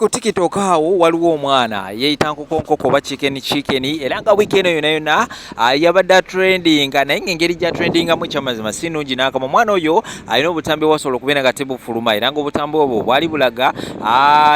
ku TikTok awo waliwo omwana yeeyita nkokonkoko oba chicken era nga weekend yonna yabadde trending naye ngeri gya trendingamu ekyamazima si nnungi n'akamu. Omwana oyo alina obutambi wasobola okubeera nga tebufuluma era nga obutambi obwo bwali bulaga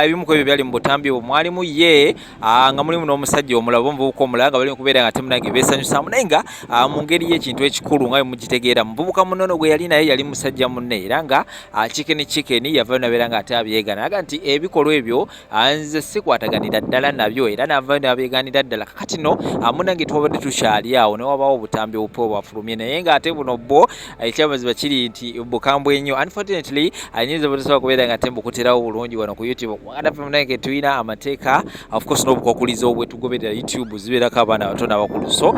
ebimu ku ebyo byali mu butambi obwo mwalimu ye nga mulimu n'omusajja omulala omuvubuka omulala nga bali okubeera nga temunange beesanyusaamu naye nga mu ngeri y'ekintu ekikulu nga mugitegeera muvubuka munono gwe yali naye yali musajja munne era nga chicken yava nabeera nga ate abyegaana naga nti ebikolwa ebyo nze sikwataganira ddala nabyo era nava nabyegaanira ddala kakati no munange twabadde tukyali awo ne wabaawo obutambi obupo bwafulumye naye nga ate buno bwo ekyamaziba kiri nti bukambwe nnyo. Unfortunately anyinza butosobola kubeera nga tembukuterawo bulungi wano ku YouTube kubanga munange tulina amateeka of course n'obukwakkulizo obwetugoberera YouTube zibeerako abaana bato n'abakulu so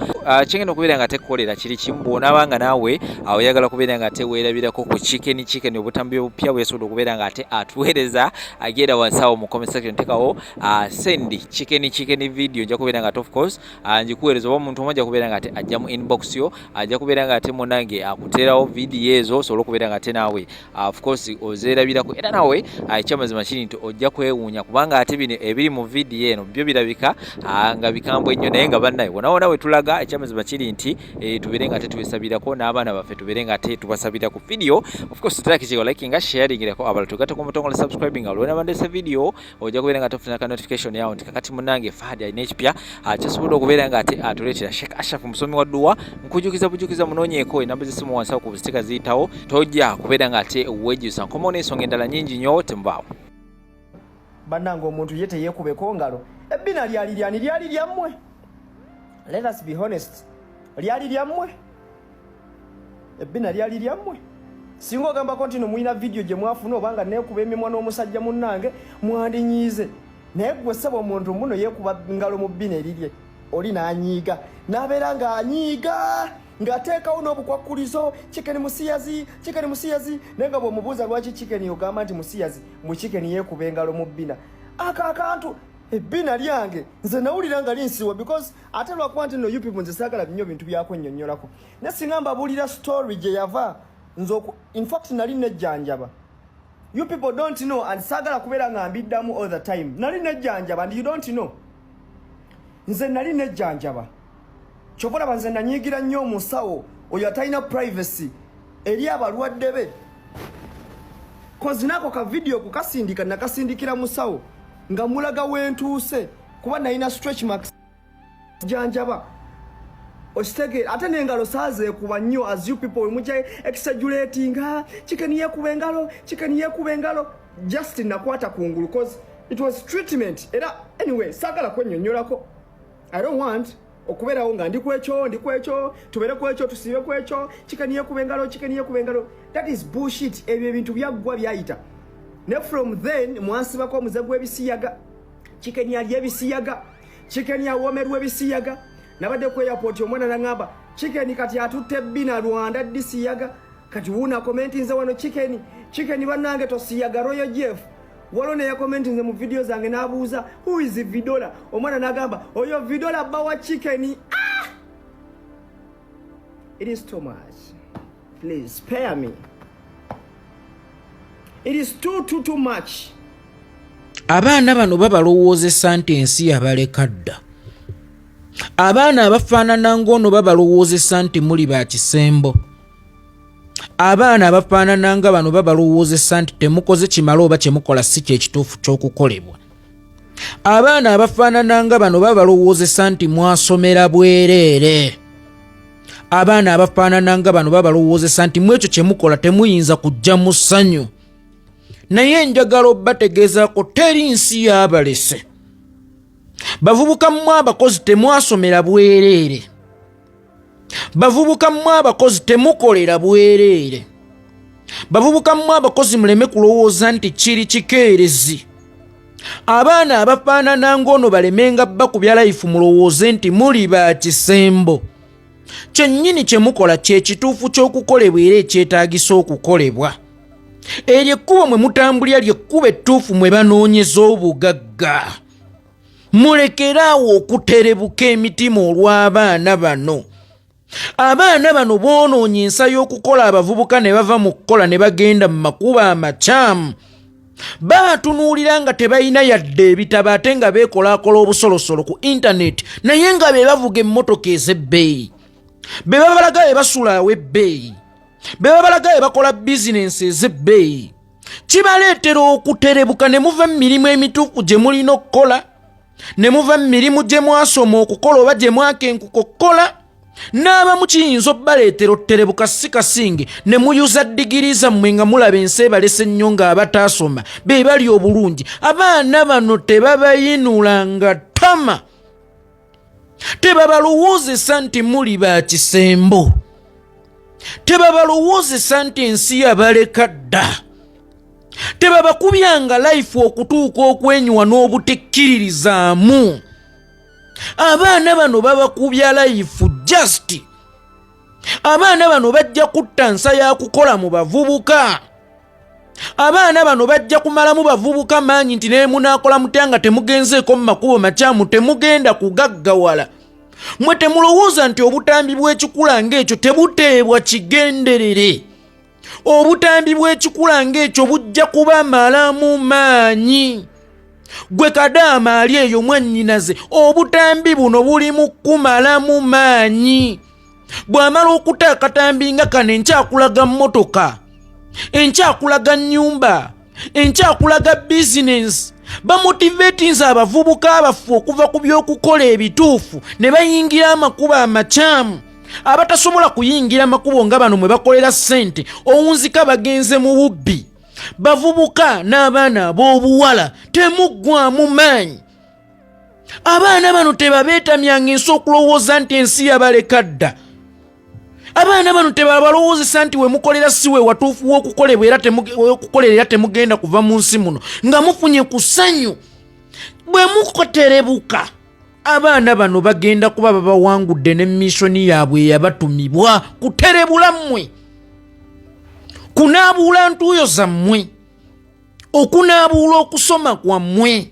kigenda okubeera nga tekukolera kiri kimu bw'onaabanga naawe oyagala kubeera nga teweerabirako ku chicken obutambi obupya bwesobola okubeera nga ate atuweereza agenda wansi awo mu comment section tekawo send chicken video nja kubeera nga of course njikuweereza oba omuntu omu ajja kubeera nga ate ajja mu inbox yo ajja kubeera nga ate munange akuteerawo video ezo osobola okubeera nga ate naawe of course ozeerabirako era naawe ekyamazima kiri nti ojja kwewuunya kubanga ate bino ebiri mu video eno byo birabika nga bikambwe nnyo naye nga bannaye wona we tulaga ekyamazima kiri nti tubeere nga ate tubesabirako n'abaana baffe tubeere nga ate tubasabira ku video of course tutalakikigo likinga sharingirako abala tugatte ku mutongo ne subscribing alwena bandese video ojja kubeera nga tofuna ka notification yawo nti kakati munange Fahad alina ekipya kyasobodde okubeera nga ate atuleetera Sheikh Ashraf musomi wa dduwa nkujukiza munoonyeeko enamba z'essimu wansi awo ku bustika ziyitawo tojja kubeera nga ate weejusa nkomawo n'ensonga endala nnyingi nnyo tembaawo bannange omuntu ye teyeekubeko ngalo ebbina lyali lyammwe. Let us be honest, lyali lyammwe ebbina lyali lyammwe. Singa ogambako nti no mulina video gye mwafuna obanga neekuba emimwa n'omusajja munnange mwandinyiize naye gwe ssebo omuntu muno yeekuba ngalo mu bbina erirye oli n'anyiiga n'abeera ng'anyiiga ng'ateekawo n'obukwakkulizo chicken musiyazi naye nga bw'omubuuza lwaki chicken ogamba nti musiyazi mu chicken yeekuba engalo mu bbina akantu ebbina lyange nze nawulira nga linsiwa because ate lwakuba nti no you people nze saagala nnyo bintu byakwennyonnyolako naye singa mbabuulira story gye yava in fact nali nejjanjaba. You people don't know and sagala kubeera nga mbiddamu all the time. Nali nejjanjaba and you don't know. Nze nali nejjanjaba. Kyokora banze nanyigira nnyo omusawo oyo atalina privacy eri abalwadde be. Kozinako ka video kukasindika nakasindikira musawo nga mulaga wentuuse kuba nalina stretch marks janjaba. Ostege ate n'engalo saaze kuba nnyo as you people mujja exaggerating chicken yeekuba engalo just nakwata kungulu cause it was treatment era anyway sagala kwennyonnyolako. I don't want okubeerawo nga ndi kwekyo tubeere kwekyo tusibe kwekyo chicken yeekuba engalo that is bullshit. Ebyo ebintu byaggwa byayita ne from then mwansibako omuze gw'ebisiyaga chicken yali ebisiyaga chicken yawomerwa ebisiyaga nabadde ku airport omwana nangamba chicken kati atutte bbina Rwanda disiyaga kati wuna commenti nze wano chicken bannange tosiyaga Royal Jeff walone ya commenti nze mu video zange nabuuza who is Vidola omwana nagamba oyo Vidola bawa chicken. It is too much, please spare me. It is too much. Abaana bano babalowoozesa nti ensi yabaleka dda. Abaana abafaanana ng'ono babalowoozesa nti muli ba kisembo. Abaana abafaanana nga bano babalowoozesa nti temukoze kimala oba kyemukola si kyekituufu ky'okukolebwa. Abaana abafaanana nga bano babalowoozesa nti mwasomera bwereere. Abaana abafaanana nga bano babalowoozesa nti mu ekyo kyemukola temuyinza kujja mu ssanyu. Naye njagala obbategeezaako teri nsi y'abalese. Bavubuka mmwe abakozi temwasomera bwereere. Bavubuka mmwe abakozi temukolera bwereere. Bavubuka mmwe abakozi muleme kulowooza nti kiri kikeerezi. Abaana abafaanana ng'ono balemenga bakubya life mulowooze nti muli ba kisembo. Kyennyini kye mukola kye kituufu ky'okukolebwa era ekyetaagisa okukolebwa. Eryo ekkubo mwe mutambulira ly'ekkubo ettuufu mwe banoonyeza obugagga. Mulekeraawo okuterebuka emitima olw'abaana bano. Abaana bano boonoonye ensa y'okukola abavubuka ne bava mu kukola ne bagenda mu makubo amakyamu. batunuulira nga tebalina yadde ebitabo ate nga beekolaakola obusolosolo ku intaneti naye nga be bavuga emmotoka ez'ebbeeyi, be babalaga be basulawo ebbeeyi, be babalaga be bakola bizinensi ez'ebbeeyi. Kibaleetera okuterebuka ne muva mu mirimu emituufu gye mulina okukola, ne muva mu mirimu gye mwasoma okukola oba gye mwakenkuka okukola, n'abamu kiyinza obbaleetera oterebuka si kasinge ne muyuza digiri zammwe nga mulaba ensi ebalese nnyo ng'abataasoma be bali obulungi. Abaana bano tebabayinula nga ttama, tebabalowoozesa nti muli ba kisembo, tebabalowoozesa nti ensi yabaleka dda, tebabakubyanga life okutuuka okwenyuwa n'obutekkiririzaamu. Abaana bano babakubya life just. Abaana bano bajja kutta nsa ya kukola mu bavubuka. Abaana bano bajja kumalamu bavubuka maanyi nti naye munaakola mutya nga temugenzeeko mu makubo makyamu, temugenda kugaggawala. Mwe temulowooza nti obutambi bw'ekikula ng'ekyo tebuteebwa kigenderere. Obutambi bw'ekikula ng'ekyo bujja kubamalamu maanyi. Gwe Kadaama ali eyo mwannyinaze, obutambi buno buli mu kumalamu maanyi. Bw'amala okuta akatambi nga kano enkyakulaga mmotoka, enkyakulaga nnyumba, enkyakulaga bizinensi. Bamotivatinza abavubuka abafu okuva ku by'okukola ebituufu ne bayingira amakubo amakyamu. Abatasobola kuyingira amakubo nga bano mwe bakolera ssente, owunzika bagenze mu bubbi. Bavubuka n'abaana ab'obuwala temuggwamu maanyi. Abaana bano tebabeetamyanga ensi okulowooza nti ensi yabaleka dda. Abaana bano tebabalowoozesa nti we mukolera si we watuufu w'okukolera era temugenda kuva mu nsi muno nga mufunye ku ssanyu. Bwe mukoterebuka, abaana bano bagenda kuba babawangudde ne missoni yaabwe eyabatumibwa kuterebula mmwe, kunaabuula ntuuyo zammwe, okunaabuula okusoma kwammwe,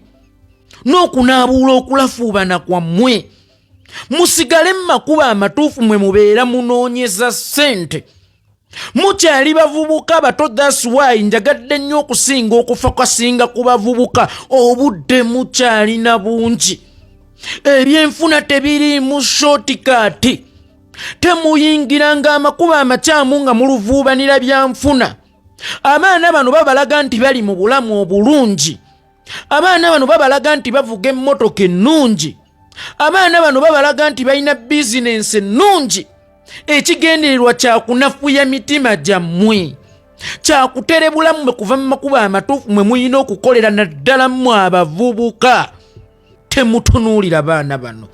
n'okunaabuula okulafuubana kwammwe. Musigale mu makubo amatuufu mwe mubeera munoonyeza ssente. Mukyali bavubuka bato, that's why njagadde nnyo okusinga okufa kwasinga ku bavubuka. Obudde mukyalina bungi, ebyenfuna tebiriimu shortcut. Temuyingiranga amakubo amakyamu nga muluvuubanira byanfuna. Abaana bano babalaga nti bali mu bulamu obulungi. Abaana bano babalaga nti bavuga emmotoka ennungi. Abaana bano babalaga nti balina bizinensi ennungi. Ekigendererwa kyakunafuya mitima gyammwe, kyakuterebula mmwe kuva mu makubo amatuufu mwe muyina okukolera naddala mmwe abavubuka. Temutunuulira baana bano.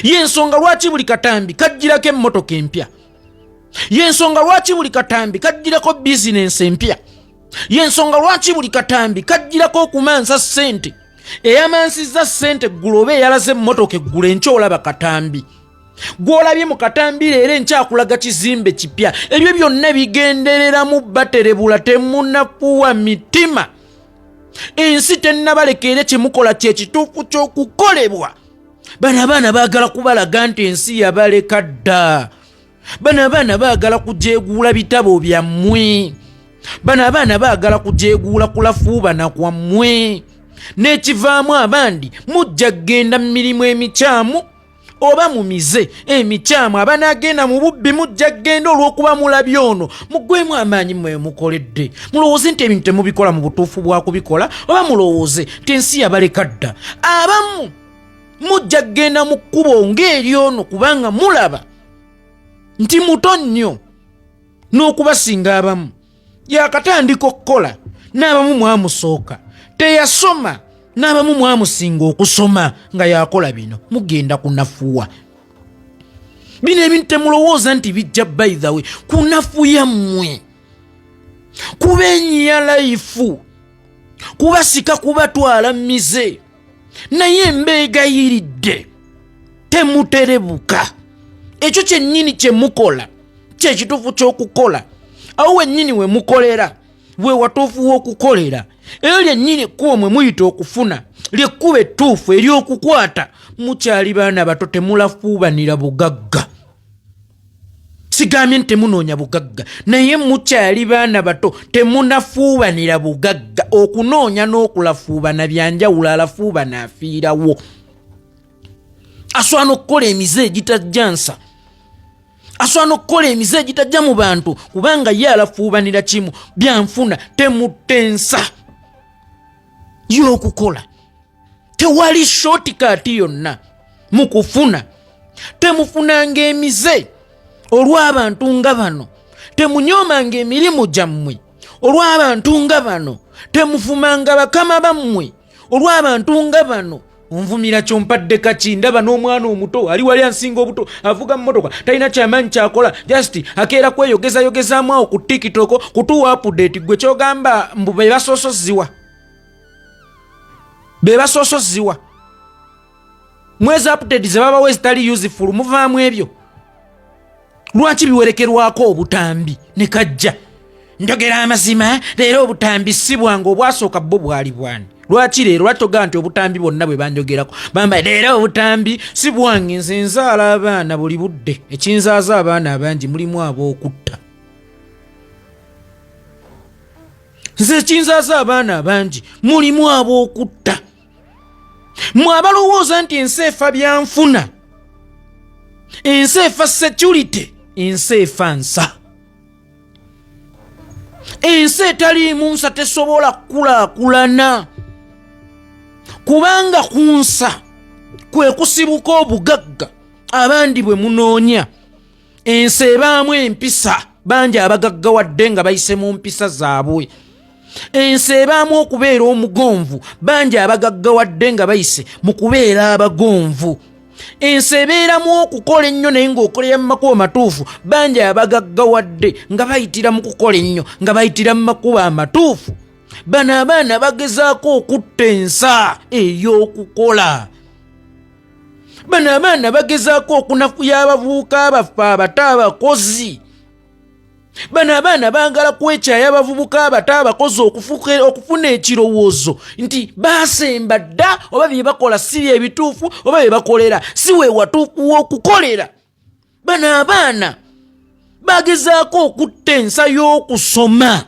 Y'ensonga lwaki buli katambi kajjirako emmotoka empya. Y'ensonga lwaki buli katambi kajjirako bizinensi empya. Y'ensonga lwaki buli katambi kajjirako okumansa ssente. Eyamansizza ssente ggulu oba eyalaze emmotoka eggulu enkya olaba katambi. Gw'olabye mu katambi leero enkyakulaga kizimbe kipya. Ebyo byonna bigendereramu baterebula, temunafuwa mitima. Ensi tennabalekere kye mukola kye kituufu ky'okukolebwa. Bano abaana baagala kubalaga nti ensi yabaleka dda. Bano abaana baagala kujeeguula bitabo byammwe. Bano abaana baagala kujeeguula kulafuubana kwammwe. N'ekivaamu abandi mujja kgenda mu mirimu emikyamu oba mu mize emikyamu. Abanaagenda mu bubbi mujja kgenda olw'okuba mulabye ono. Muggwemu amaanyi mmwe mukoledde. Mulowooze nti ebintu temubikola mu butuufu bwa kubikola, oba mulowooze nti ensi yabaleka dda. Abamu mujja kgenda mu kkubo ng'eri ono kubanga mulaba nti muto nnyo n'okubasinga abamu. Yakatandika okukola, n'abamu mwamusooka. Teyasoma, n'abamu mwamusinga okusoma nga yakola bino. Mugenda kunafuwa. Bino ebintu temulowooza nti bijja by the way kunafuya mmwe, kubenyiya life, kubasika kubatwala mize. Naye mbeegayiridde temuterebuka. Ekyo kyennyini kye mukola kye kituufu ky'okukola. Awo wennyini we mukolera bwe watuufu w'okukolera. Eyo lyennyini ekkubo mwe muyita okufuna, lyekkuba ettuufu ery'okukwata. Mukyali baana bato, temulafuubanira bugagga. Sigambye temunoonya bugagga naye mukyali baana bato temunafuubanira bugagga okunoonya n'okulafuubana byanjawulo alafuubana afiirawo aswana okukola emize egitajja nsa aswana okukola emize egitajja mu bantu kubanga ye alafuubanira kimu byanfuna temuttensa y'okukola tewali shortcut yonna mu kufuna temufunanga emize olw'abantu nga bano temunyoomanga emirimu gyammwe olw'abantu nga bano temufumanga bakama bammwe olw'abantu nga bano onvumira kyompadde kaki ndaba n'omwana omuto ali wali ansinga obuto avuga mmotoka talina kyamaanyi kyakola just akeera kweyogezayogezaamu awo ku tikitoko kutuwa update gwe kyogamba mbu be basoosoziwa mwezi update ze babawo ezitali useful muvaamu ebyo lwaki biwerekerwako obutambi ne kajja njogera amazima leero obutambi si bwange obwasooka bo bwali bwani lwaki leero lwatoga nti obutambi bonna bwe banjogerako bamba leero obutambi si bwange nze nzaala abaana buli budde ekinzaaza abaana abangi mulimu ab'okutta nze ekinzaaza abaana abangi mulimu ab'okutta mwe abalowooza nti ensi efa byanfuna ensi efa security ensi efa nsa ensi etaliimu nsa tesobola kukulaakulana kubanga ku nsa kwe kusibuka obugagga abandi bwe munoonya ensi ebaamu empisa bangi abagaggawadde nga bayise mu mpisa zaabwe ensi ebaamu okubeera omugonvu bangi abagaggawadde nga bayise mu kubeera abagonvu ensi ebeeramu okukola ennyo naye ng'okolera mu makubo matuufu bangi abagaggawadde nga bayitira mu kukola ennyo nga bayitira mu makubo amatuufu bano abaana bagezaako okutta ensa ey'okukola bano abaana bagezaako okunafuya abavubuka abaffe abato abakozi bano abaana baagala kwekyaya abavubuka abato abakozi okufuna ekirowoozo nti baasemba dda oba bye bakola si bye ebituufu oba bye bakolera si we watuufu w'okukolera bano abaana bagezaako okutta ensa y'okusoma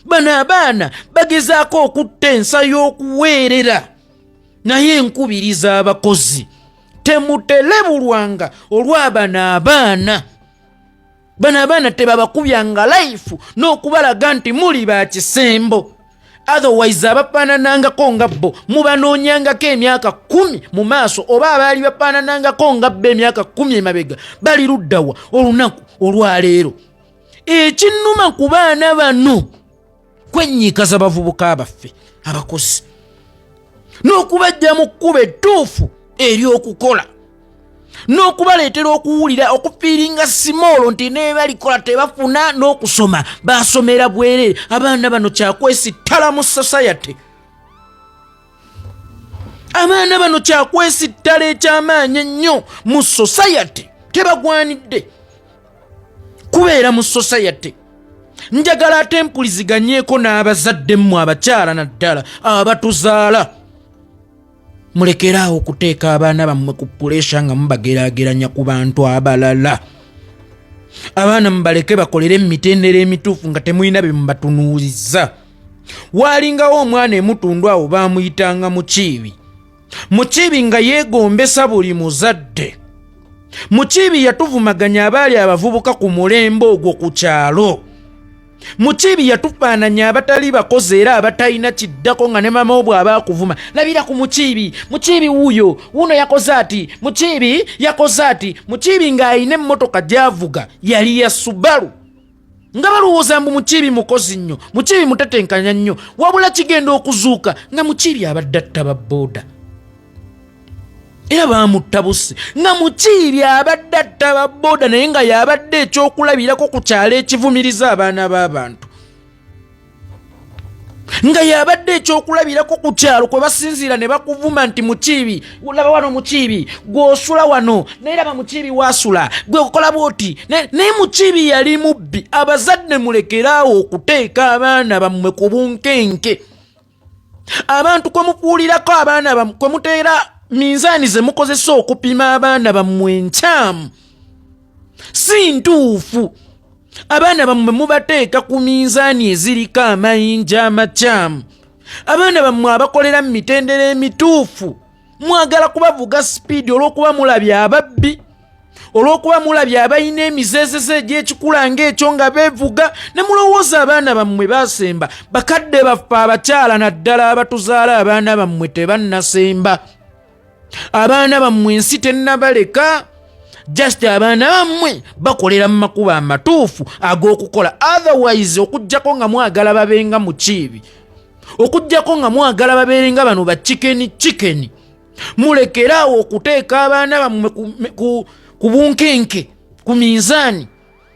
bano abaana bagezaako okutta ensa y'okuweerera naye nkubiriza abakozi temutelebulwanga olw'abano abaana bano abaana tebabakubyanga life n'okubalaga nti muli ba kisembo otherwise abafaananangako nga bo mubanoonyangako emyaka 10 mu maaso oba abaali bafaananangako nga bo emyaka 10 emabega bali luddawa olunaku olwaleero ekinnuma ku baana bano kwennyikaza bavubuka abaffe abakozi n'okubajja mu kkuba ettuufu ery'okukola n'okubaleetera okuwulira okufiiringa simolo nti ne balikola tebafuna n'okusoma basomera bwereere abaana bano kyakwesittala mu society abaana bano kyakwesittala ekyamaanyi ennyo mu society tebagwanidde kubeera mu society njagala ate mpuliziganyeeko n'abazadde mmwe abakyala naddala abatuzaala mulekeraawo okuteeka abaana bammwe ku puleesha nga mubageraageranya ku bantu abalala abaana mubaleke bakolere emitendera emituufu nga temulina bye mubatunuuliza waalingawo omwana emutundu awo baamuyitanga mukiibi nga yeegombesa buli muzadde mukiibi yatuvumaganya abaali abavubuka ku mulembe ogwo ku kyalo mukiibi yatufaananya abatali bakozi era abatalina kiddako nga ne mama bw'aba akuvuma labira ku mukiibi wuuyo wuno yakoze ati mukiibi yakoze ati mukiibi ng'alina emmotoka gy'avuga yali ya Subaru nga balowooza mbu mukiibi mukozi nnyo mukiibi mutetenkanya nnyo wabula kigenda okuzuuka nga mukiibi abadde atta babooda era baamutta busse nga mukiibi abadde atta babooda naye nga yabadde ekyokulabirako ku kyalo ekivumiriza abaana b'abantu nga yabadde ekyokulabirako ku kyalo kwe basinziira ne bakuvuma nti mukiibi laba wano mukiibi gw'osula wano naye laba mukiibi waasula gwe okola bwoti naye mukiibi yali mubbi abazadde mulekeraawo okuteeka abaana bammwe ku bunkenke abantu kwe mufuulirako abaana bammwe kwe muteera minzaani ze mukozesa okupima abaana bammwe enkyamu si ntuufu. Abaana bammwe mubateeka ku minzaani eziriko amayinja amakyamu. Abaana bammwe abakolera mu mitendera emituufu mwagala kubavuga sipiidi olw'okuba mulabye ababbi, olw'okuba mulabye abalina emizeezeze egy'ekikula ng'ekyo nga beevuga, ne mulowooza abaana bammwe baasemba. Bakadde baffe abakyala naddala abatuzaala abaana bammwe tebannasemba. Abaana bammwe ensi tennabaleka. Just abaana bammwe bakolera mu makubo amatuufu ag'okukola. Otherwise okuggyako nga mwagala babenga mu kiibi, okuggyako nga mwagala babeerenga bano ba chicken. Mulekeraawo okuteeka abaana bammwe ku bunkenke, ku minzaani.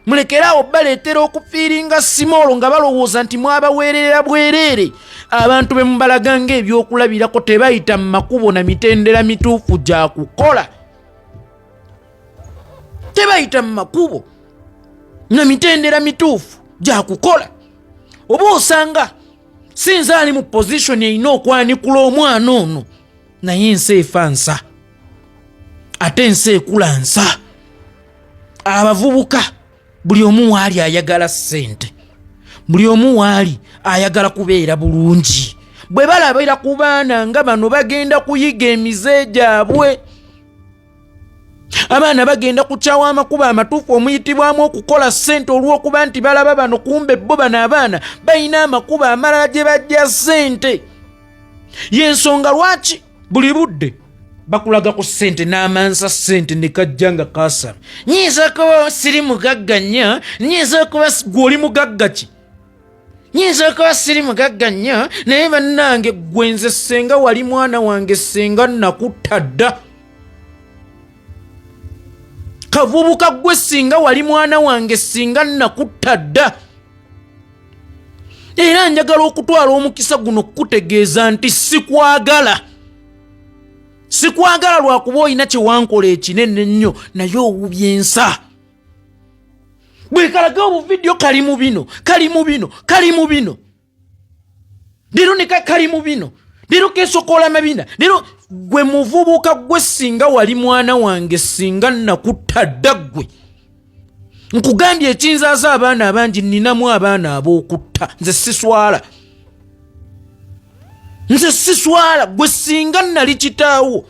Mulekeraawo baleetera okufiiringa simolo nga balowooza nti mwabaweerera bwereere. Abantu be mubalaga ng'ebyokulabirako tebayita mu makubo na mitendera mituufu gya kukola. Tebayita mu makubo na mitendera mituufu gya kukola. Oba osanga sinza ali mu position erina okwanikula omwana ono, naye ensi efa nsa, ate ensi ekula nsa. Abavubuka buli omu waali ayagala ssente, buli omu waali ayagala kubeera bulungi. Bwe balabira ku baana nga bano bagenda kuyiga emize gyabwe, abaana bagenda kukyawa amakubo amatuufu omuyitibwamu okukola ssente olw'okuba nti balaba bano kumbe bo bano abaana balina amakubo amalala gye bajja ssente. Y'ensonga lwaki buli budde bakulaga ku ssente n'amansa ssente ne kajja nga kaasala. Nyinza kuba siri mugagga nnyo, nyinza kuba gw'oli mugagga ki? Nyinza kuba siri mugagga nnyo, naye bannange gwe nze ssenga wali mwana wange ssenga nakutta dda. Kavubuka gwe singa wali mwana wange singa nakutta dda. Era njagala okutwala omukisa guno kutegeeza nti sikwagala. Sikwagala lwakuba olina kye wankola ekinene ennyo naye owubye ensa. Bwe kalaga obuvidiyo kali mu bino, kali mu bino, kali mu bino. Leero ne kali mu bino. Leero keesokola mabina. Leero gwe muvubuka gwe singa wali mwana wange singa nakutta dda ggwe. Nkugambye ekinzaaza abaana abangi, nninamu abaana ab'okutta. Nze siswala. Nze siswala. Gwe singa nali kitaawo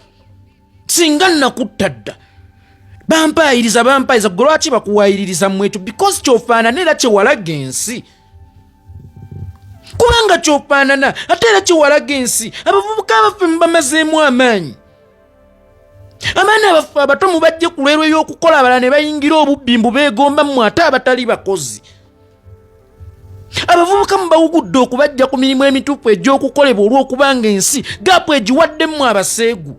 singa nakutta dda. Bampayiriza gwe lwaki bakuwayiririza mu ekyo? Because kyofaanana era kyewalaga ensi. Kubanga kyofaanana ate era kyewalaga ensi. Abavubuka abaffe mubamazeemu amaanyi. Abaana abaffe abato mubajje ku lwero y'okukola abalala ne bayingira obubbi mbu beegomba mmwe ate abatali bakozi. Abavubuka mubawugudde okubajja ku mirimu emituufu egy'okukolebwa olw'okubanga ensi gaapu egiwaddemu abaseegu.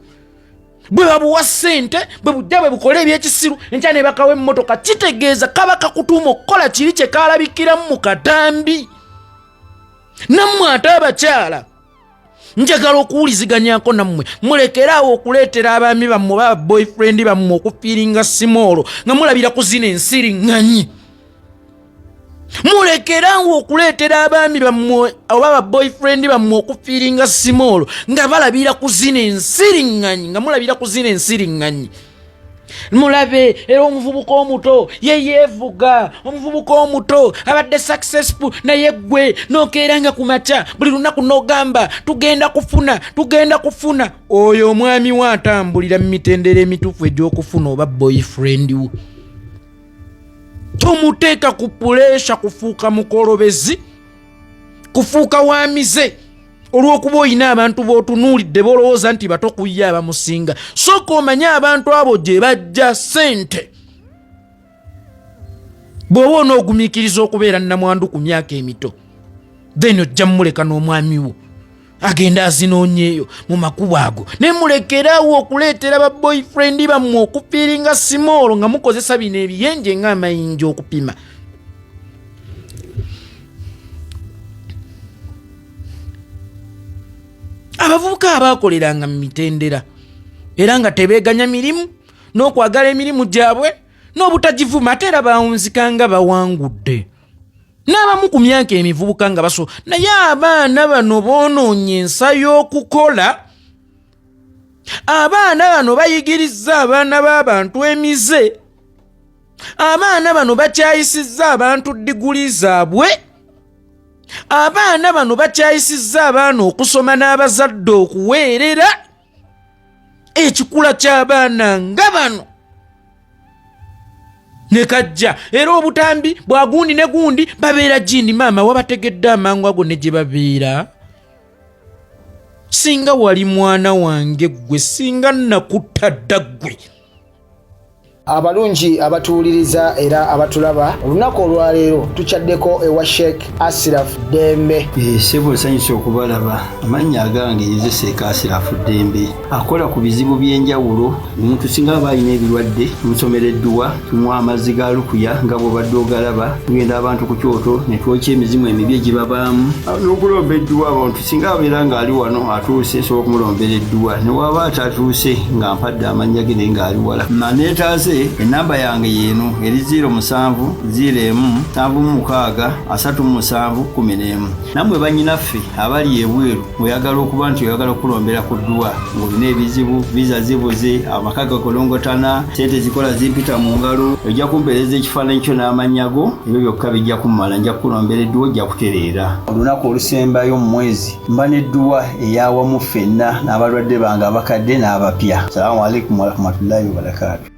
Bwe babuwa ssente, bwe bujja bwe bukola ebyekisiru, enkya ne bakawa emmotoka, kitegeeza kaba kakutuuma okukola kiri kye kaalabikiramu mu katambi. Nammwe ate abakyala njagala okuwuliziganyako nammwe, mulekeraawo okuleetera abaami bammwe baba boyfriend bammwe okufiiringa simoolo nga mulabira ku zino ensiriŋŋanyi. Mulekeraawo okuleetera abaami bammwe oba ba boyfriend bammwe okufiiringa simoolo nga balabira ku zino ensiriŋŋanyi, nga mulabira ku zino ensiriŋŋanyi. Mulabe era omuvubuka omuto yeyeevuga, omuvubuka omuto abadde successful, naye gwe nokeeranga ku makya buli lunaku n'ogamba tugenda kufuna. Oyo omwami we atambulira mu mitendera emituufu egy'okufuna oba boyfriend wo. Tomuteeka ku puleesha kufuuka mukolobezi, kufuuka wa mize olw'okuba olina abantu b'otunuulidde bolowooza nti bato kuyya abamusinga. Sooka omanye abantu abo gye bajja ssente. Bw'oba onoogumiikiriza okubeera nnamwandu ku myaka emito, then ojja muleka n'omwami wo agenda azinoonyeeyo mu makubo ago, ne mulekeraawo okuleetera ba boyfriend bammwe okufiiringa simoolo nga mukozesa bino ebiyenje ng'amayinja okupima. Abavubuka abaakoleranga mu mitendera era nga tebeeganya mirimu n'okwagala emirimu gyabwe n'obutagivuma, ate era baawunzikanga bawangudde. N'abamu ku myaka emivubuka nga baso, naye abaana bano boonoonye ensa y'okukola. Abaana bano bayigirizza abaana b'abantu emize. abaana bano bakyayisizza abantu diguli zaabwe, abaana bano bakyayisizza abaana okusoma n'abazadde okuweerera ekikula ky'abaana nga bano ne kajja. Era Obutambi bwagundi ne gundi babeera jindi. Maama wabategedde amangu ago ne gye babeera. Singa wali mwana wange gwe, singa nakutta dda ggwe. Abalungi abatuwuliriza era abatulaba, olunaku olwaleero tukyaddeko ewa Sheikh Ashraf Dembe. Sebo nsanyusa okubalaba. Amannya agange nze Sheikh Ashraf Dembe. Akola ku bizibu by'enjawulo. Omuntu singa aba alina ebirwadde tumusomereddwa, tumuwa amazzi ga lukuya nga bw'obadde ogalaba, tugenda abantu ku kyoto ne twokya emizimu emibi egibabaamu n'okulomba edduwa. Abantu singa abeera ng'ali wano atuuse, nsobola okumulombera edduwa. Ne waba atatuuse nga mpadde amannya ge naye ng'ali wala. Naneetaase enamba yange yeeno eri 0707363711. Nammwe bannyinaffe abali ebweru, oyagala okuba nti oyagala okulombera ku dduwa, ng'olina ebizibu, viza zibuze, amaka gakolongotana, sente zikola zimpita mu ngalo, ojja kumpeereza ekifaananyi kyo n'amannya go, ebyo byokka bijja kummala, nja kukulombera edduwa, ojja kutereera. Olunaku olusembayo mu mwezi mba n'edduwa ey'awamu ffenna n'abalwadde bange abakadde n'abapya. Salaamu alaikum warahmatullahi wabarakatuh.